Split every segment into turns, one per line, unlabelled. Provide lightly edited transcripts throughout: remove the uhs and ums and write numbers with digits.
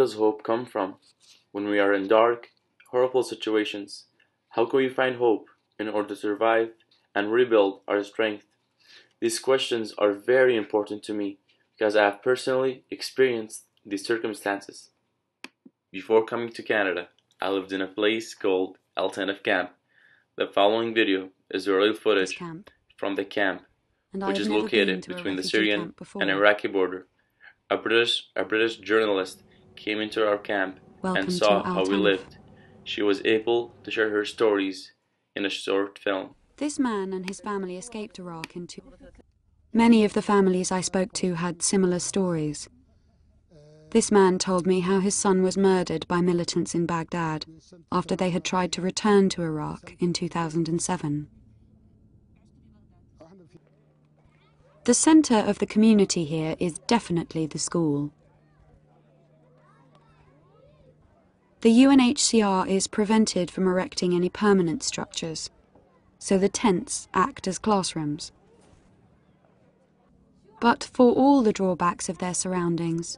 does hope come from? When we are in dark, horrible situations, how can we find hope in order to survive and rebuild our strength? These questions are very important to me because I have personally experienced these circumstances. Before coming to Canada, I lived in a place called Alternative Camp. The following video is the real footage from the camp, which is located between the Syrian and Iraqi border. A British journalist came into our camp and saw how we lived. She was able to share her stories in a short film.
This man and his family escaped Iraq in Many of the families I spoke to had similar stories. This man told me how his son was murdered by militants in Baghdad after they had tried to return to Iraq in 2007. The center of the community here is definitely the school. The UNHCR is prevented from erecting any permanent structures, so the tents act as classrooms. But for all the drawbacks of their surroundings,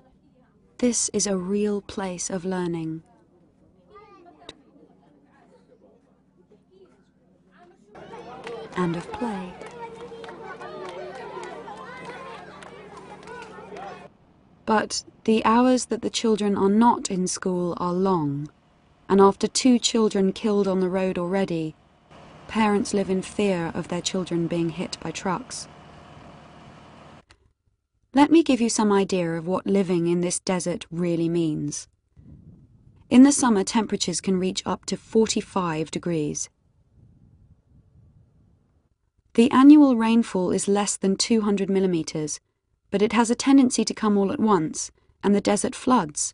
this is a real place of learning. And of play. But the hours that the children are not in school are long, and after 2 children killed on the road already, parents live in fear of their children being hit by trucks. Let me give you some idea of what living in this desert really means. In the summer, temperatures can reach up to 45 degrees. The annual rainfall is less than 200 millimeters, but it has a tendency to come all at once, and the desert floods,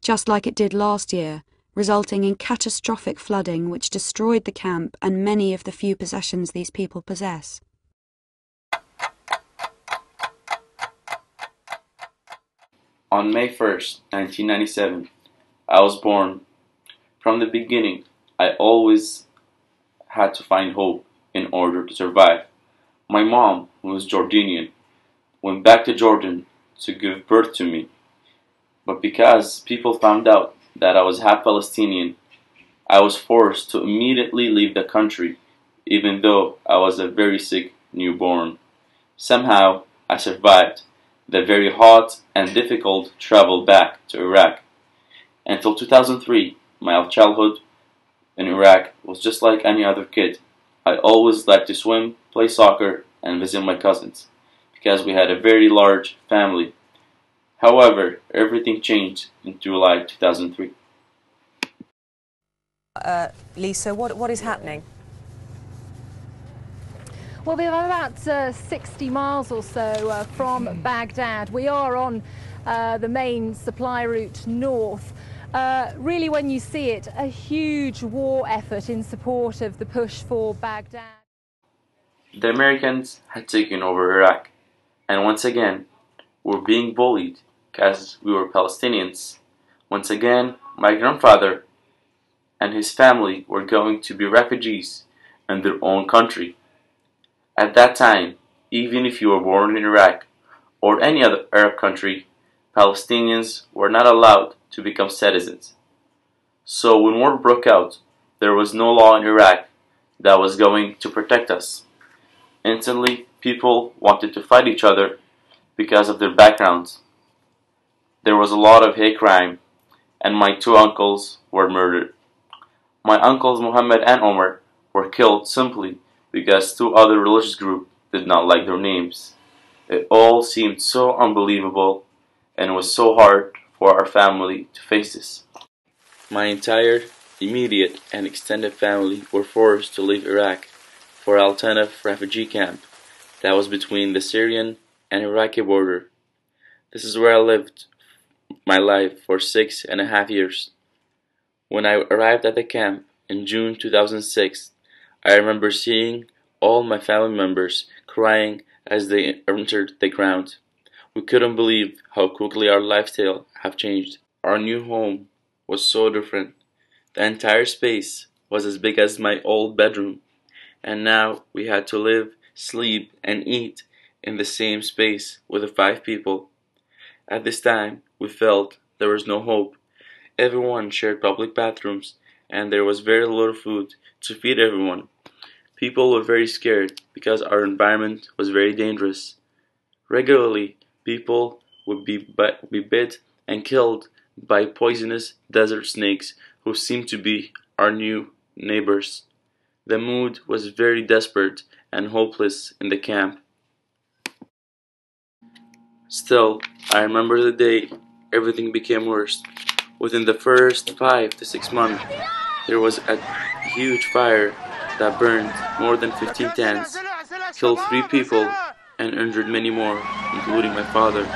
just like it did last year, resulting in catastrophic flooding which destroyed the camp and many of the few possessions these people possess.
On May 1st, 1997, I was born. From the beginning, I always had to find hope in order to survive. My mom, who was Jordanian, went back to Jordan to give birth to me. But because people found out that I was half Palestinian, I was forced to immediately leave the country, even though I was a very sick newborn. Somehow, I survived the very hot and difficult travel back to Iraq. Until 2003, my childhood in Iraq was just like any other kid. I always liked to swim, play soccer, and visit my cousins, because we had a very large family. However, everything changed in July 2003.
Lisa, what is happening?
Well, we're about 60 miles or so from Baghdad. We are on the main supply route north. Really, when you see it, a huge war effort in support of the push for Baghdad.
The Americans had taken over Iraq, and once again, were being bullied because we were Palestinians. Once again, my grandfather and his family were going to be refugees in their own country. At that time, even if you were born in Iraq or any other Arab country, Palestinians were not allowed to become citizens. So when war broke out, there was no law in Iraq that was going to protect us. Instantly, people wanted to fight each other because of their backgrounds. There was a lot of hate crime, and my 2 uncles were murdered. My uncles Muhammad and Omar were killed simply because 2 other religious groups did not like their names. It all seemed so unbelievable, and it was so hard for our family to face this. My entire immediate and extended family were forced to leave Iraq for an alternative refugee camp that was between the Syrian and Iraqi border. This is where I lived my life for 6.5 years. When I arrived at the camp in June 2006, I remember seeing all my family members crying as they entered the ground. We couldn't believe how quickly our lifestyle have changed. Our new home was so different. The entire space was as big as my old bedroom, and now we had to live, sleep, and eat in the same space with the 5 people. At this time, we felt there was no hope. Everyone shared public bathrooms, and there was very little food to feed everyone. People were very scared because our environment was very dangerous. Regularly, people would be bit and killed by poisonous desert snakes who seemed to be our new neighbors. The mood was very desperate and hopeless in the camp. Still, I remember the day everything became worse. Within the first 5 to 6 months, there was a huge fire that burned more than 15 tents, killed 3 people, and injured many more, including my father.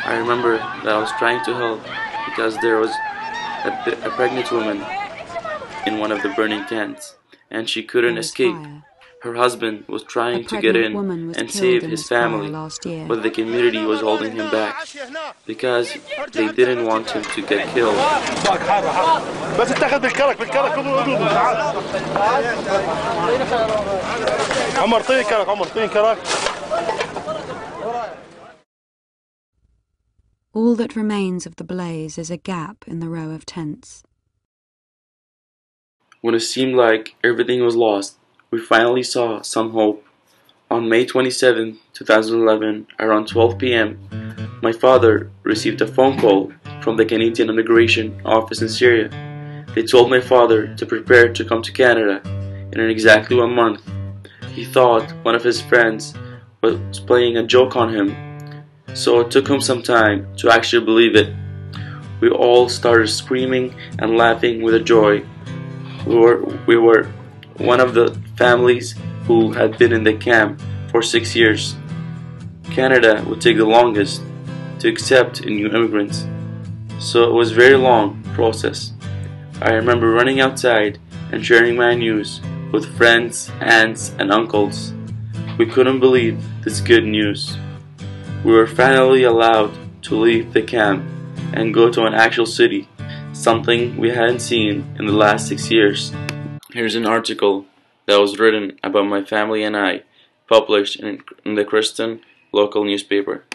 I remember that I was trying to help because there was a pregnant woman in one of the burning tents, and she couldn't
There was
escape.
fire.
Her husband was
A
trying to get
pregnant
in
woman was
and
killed
save
in
his
this fire
family,
last year.
but the community was holding him back because they didn't want him to get killed.
بس اتاخد بالكرك عمر طين كرك عمر طين كرك.
All that remains of the blaze is a gap in the row of tents.
When it seemed like everything was lost, we finally saw some hope. On May 27, 2011, around 12 p.m., my father received a phone call from the Canadian Immigration Office in Syria. They told my father to prepare to come to Canada in exactly 1 month. He thought one of his friends was playing a joke on him, so it took him some time to actually believe it. We all started screaming and laughing with joy. We were one of the families who had been in the camp for 6 years. Canada would take the longest to accept new immigrants, so it was a very long process. I remember running outside and sharing my news with friends, aunts, and uncles. We couldn't believe this good news. We were finally allowed to leave the camp and go to an actual city, something we hadn't seen in the last 6 years. Here's an article that was written about my family and I, published in the Christian local newspaper.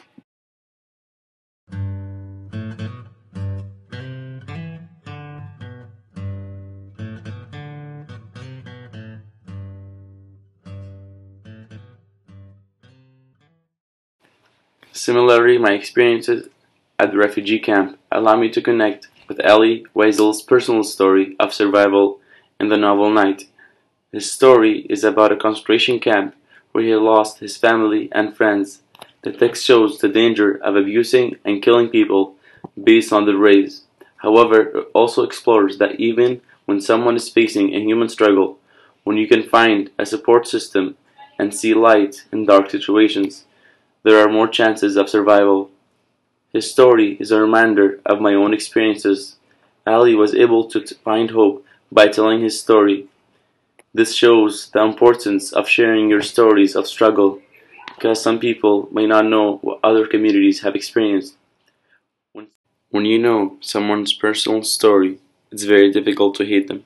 Similarly, my experiences at the refugee camp allow me to connect with Ali Weisel's personal story of survival in the novel Night. His story is about a concentration camp where he lost his family and friends. The text shows the danger of abusing and killing people based on their race. However, it also explores that even when someone is facing a human struggle, when you can find a support system and see light in dark situations, there are more chances of survival. His story is a reminder of my own experiences. Ali was able to find hope by telling his story. This shows the importance of sharing your stories of struggle, because some people may not know what other communities have experienced. When you know someone's personal story, it's very difficult to hate them.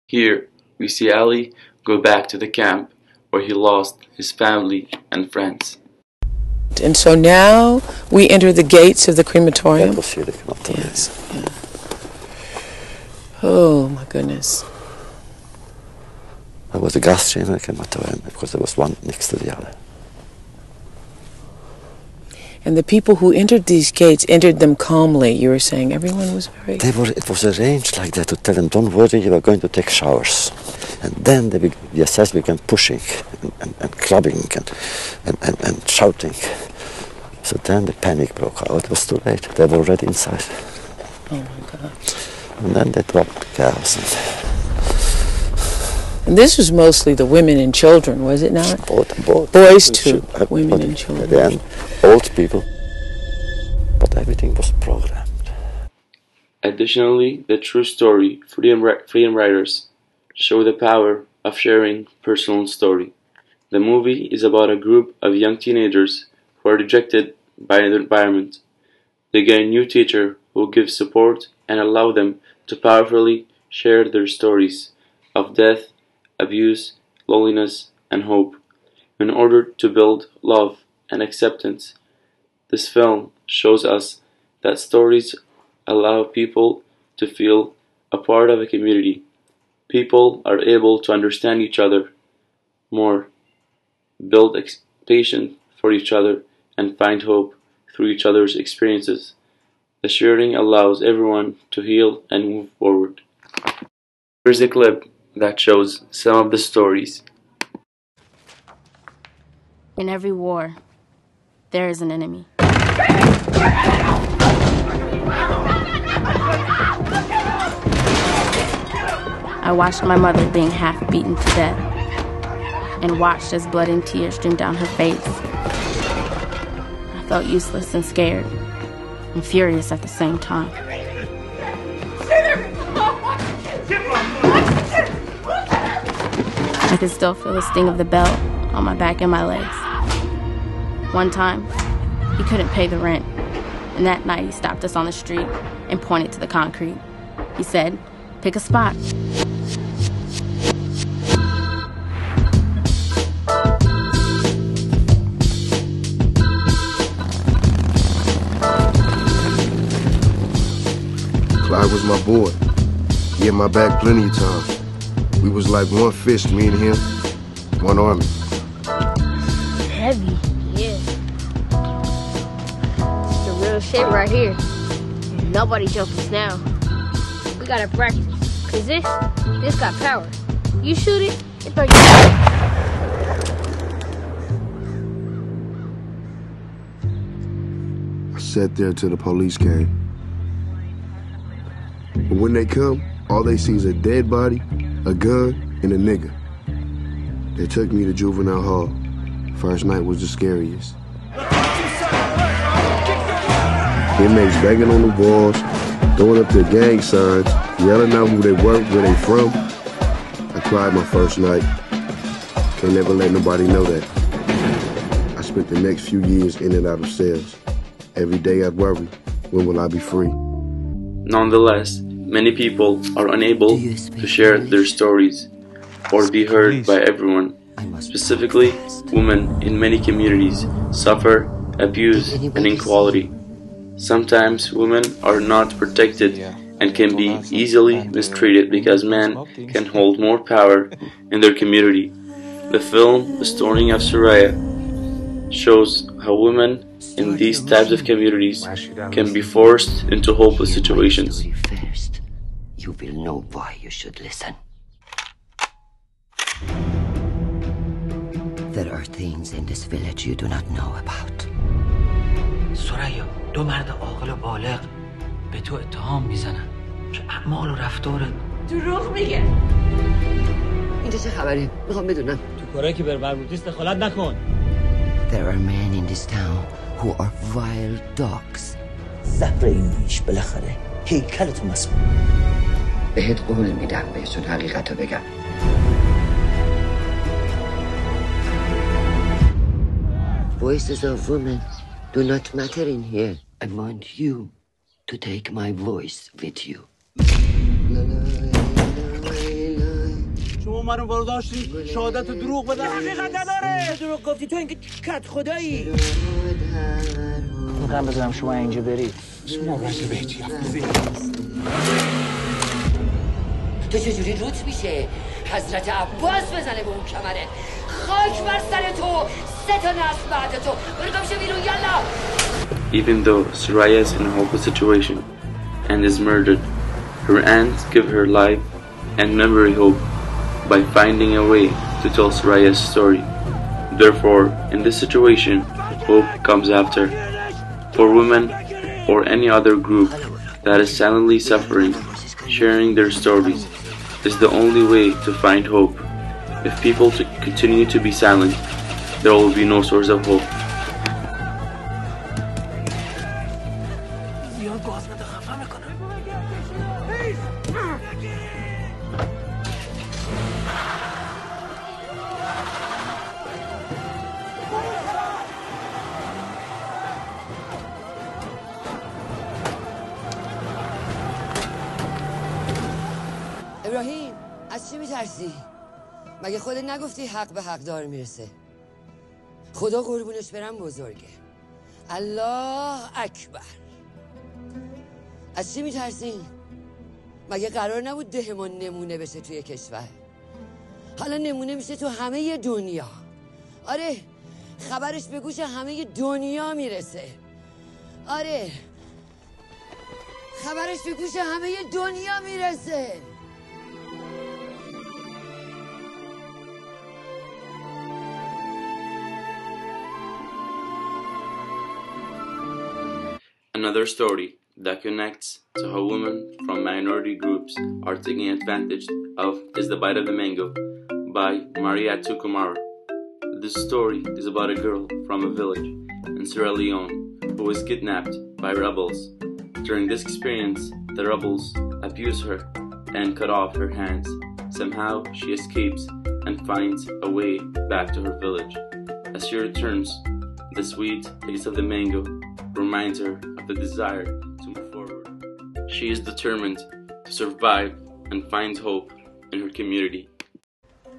Here, we see Ali go back to the camp where he lost his family and friends.
And so now we enter the gates of the crematorium.
That was here, the crematorium.
Yes. Yeah. Oh my goodness.
There was a gas chamber in the crematorium because there was one next to the other.
And the people who entered these gates entered them calmly. You were saying everyone was very...
It was arranged like that to tell them, don't worry, you are going to take showers. And then the SS began pushing and clubbing and shouting. So then the panic broke out. It was too late. They were already inside.
Oh my God.
And then they dropped gas.
And this was mostly the women and children, was it not?
Both.
Boys too, women and children.
Then old people. But everything was programmed.
Additionally, the true story, Freedom Writers, show the power of sharing personal story. The movie is about a group of young teenagers who are rejected by their environment. They get a new teacher who gives support and allow them to powerfully share their stories of death, abuse, loneliness, and hope in order to build love and acceptance. This film shows us that stories allow people to feel a part of a community. People are able to understand each other more, build patience for each other, and find hope through each other's experiences. The sharing allows everyone to heal and move forward. Here's a clip that shows some of the stories.
In every war, there is an enemy. I watched my mother being half beaten to death and watched as blood and tears streamed down her face. I felt useless and scared and furious at the same time. I could still feel the sting of the belt on my back and my legs. One time, he couldn't pay the rent, and that night he stopped us on the street and pointed to the concrete. He said, "Pick a spot."
Clyde was my boy. He had my back plenty of times. We was like one fist, me and him, one army.
Heavy, yeah. It's the real shit right here. Nobody jumps us now. We gotta practice, cause this got power. You shoot it, it throw you.
I sat there till the police came. But when they come, all they see is a dead body, a gun, and a nigga. They took me to juvenile hall. First night was the scariest. Inmates banging on the walls, throwing up their gang signs, yelling out who they were, where they from. I cried my first night. Can't never let nobody know that. I spent the next few years in and out of cells. Every day I'd worry, when will I be free?
Nonetheless, many people are unable to share their stories or be heard by everyone. Specifically, women in many communities suffer abuse and inequality. Sometimes women are not protected and can be easily mistreated because men can hold more power in their community. The film The Stoning of Soraya shows how women in these types of communities can be forced into hopeless situations.
First, you will know why you should listen. There are things in this village you do not know about.
سریا، دو مرد عاقل و بالغ به تو اتهام میزنن که اعمال و رفتارت
دروغ میگه. اینجا چه خبره؟ میخوام بدونم.
تو کارایی که بر مربوطیست دخالت نکن.
There are men in this town who are wild dogs.
زهر این میش بالاخره هیکلتو مسموم.
بهت قول میدم بهشون حقیقتو بگم. Voices of women do not matter in here. I want you to take my voice with you.
شما منو برداشتی شهادت دروغ بدن حقیقت نداره. دروغ گفتی تو اینکه کت خدایی. میخوام بذارم شما اینجا برید. شما واسه بهتی افزی.
تو چجوری روت میشه؟ حضرت عباس بزنه به اون کمره. خاک بر سر تو. سه تا نسل بعد تو. برو گمشه بیرون یالا.
Even though Soraya is in a hopeless situation and is murdered, her aunts give her life and memory hope by finding a way to tell Soraya's story. Therefore, in this situation, hope comes after. For women or any other group that is silently suffering, sharing their stories is the only way to find hope. If people continue to be silent, there will be no source of hope.
ابراهیم از چی میترسی؟ مگه خودت نگفتی حق به حق دار میرسه؟ خدا قربونش برم بزرگه. الله اکبر. از چی میترسین؟ مگه قرار نبود دهمون نمونه بشه توی کشور؟ حالا نمونه میشه تو همه دنیا. آره خبرش به گوش همه دنیا میرسه. آره خبرش به گوش همه دنیا میرسه.
Another story that connects to how women from minority groups are taken advantage of is The Bite of the Mango by Mariatu Kumar. This story is about a girl from a village in Sierra Leone who was kidnapped by rebels. During this experience, the rebels abuse her and cut off her hands. Somehow, she escapes and finds a way back to her village. As she returns, the sweet taste of the mango reminds her of the desire to move forward. She is determined to survive and finds hope in her community.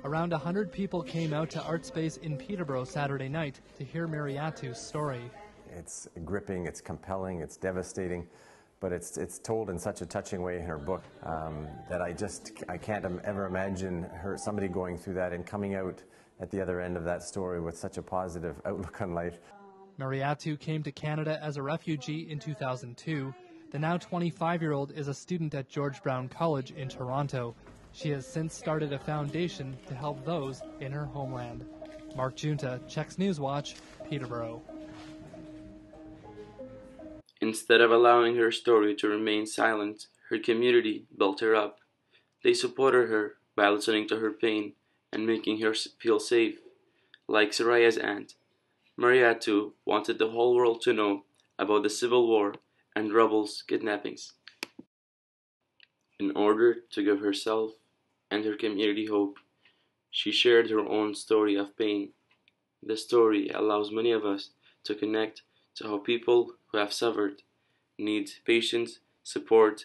Around 100 people came out to Art Space in Peterborough Saturday night to hear Mariatu's story.
It's gripping, it's compelling, it's devastating, but it's told in such a touching way in her book that I can't ever imagine somebody going through that and coming out at the other end of that story with such a positive outlook on life.
Mariatu came to Canada as a refugee in 2002. The now 25-year-old is a student at George Brown College in Toronto. She has since started a foundation to help those in her homeland. Mark Junta, Checks Newswatch, Peterborough.
Instead of allowing her story to remain silent, her community built her up. They supported her by listening to her pain and making her feel safe. Like Soraya's aunt, Mariatu wanted the whole world to know about the Civil War and rebels' kidnappings. In order to give herself and her community hope, she shared her own story of pain. The story allows many of us to connect to how people who have suffered need patience, support,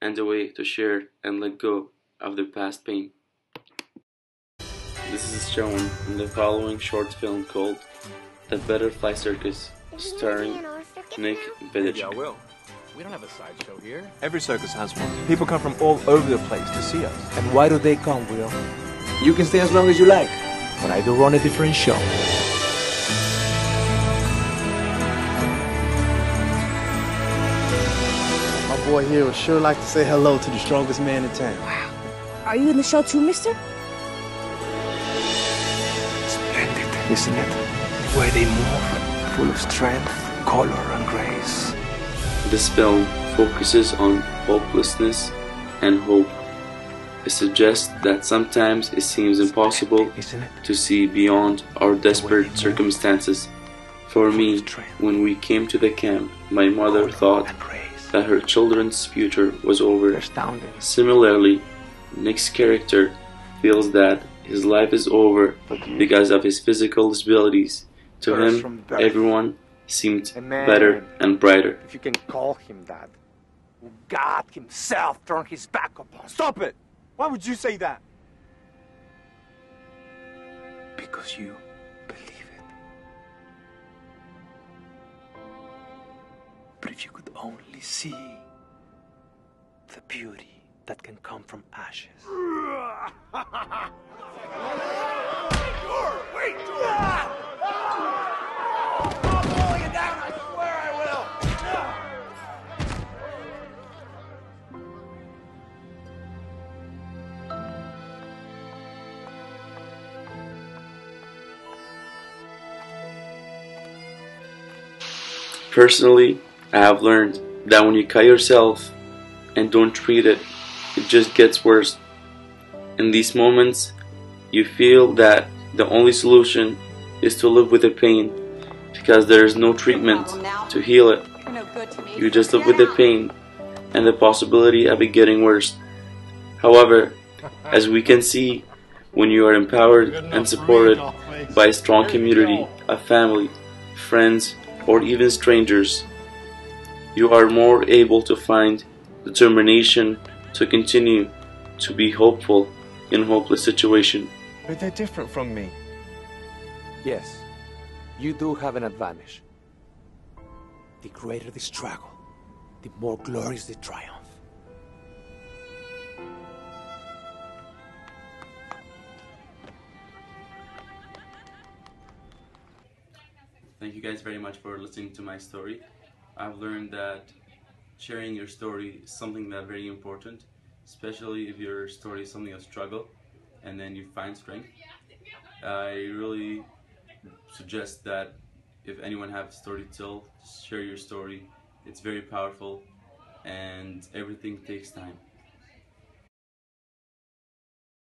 and a way to share and let go of their past pain. This is shown in the following short film called The Butterfly Circus, starring Nick Village.
Yeah, Will. We don't have a sideshow here. Every circus has one. People come from all over the place to see us.
And why do they come, Will? You can stay as long as you like, but I do run a different show.
My boy here would sure like to say hello to the strongest man in town.
Wow. Are you in the show too, mister?
Splendid, isn't it? The way they move, full of strength, color, and grace.
This film focuses on hopelessness and hope. It suggests that sometimes it seems impossible to see beyond our desperate circumstances. For me, when we came to the camp, my mother thought that her children's future was over. Similarly, Nick's character feels that his life is over because of his physical disabilities. To him, everyone seemed better and brighter.
If you can call him that. God himself turned his back upon. Stop it! Why would you say that?
Because you believe it. But if you could only see the beauty that can come from ashes.
Wait!
Personally, I have learned that when you cut yourself and don't treat it, it just gets worse. In these moments, you feel that the only solution is to live with the pain because there is no treatment to heal it. You just live with the pain and the possibility of it getting worse. However, as we can see, when you are empowered and supported by a strong community of family, friends, or even strangers, you are more able to find determination to continue to be hopeful in hopeless situation.
But they're different from me. Yes, you do have an advantage. The greater the struggle,
the more glorious the triumph.
Thank you guys very much for listening to my story. I've learned that sharing your story is something that's very important, especially if your story is something of struggle and then you find strength. I really suggest that if anyone has a story to tell, just share your story. It's very powerful and everything takes time.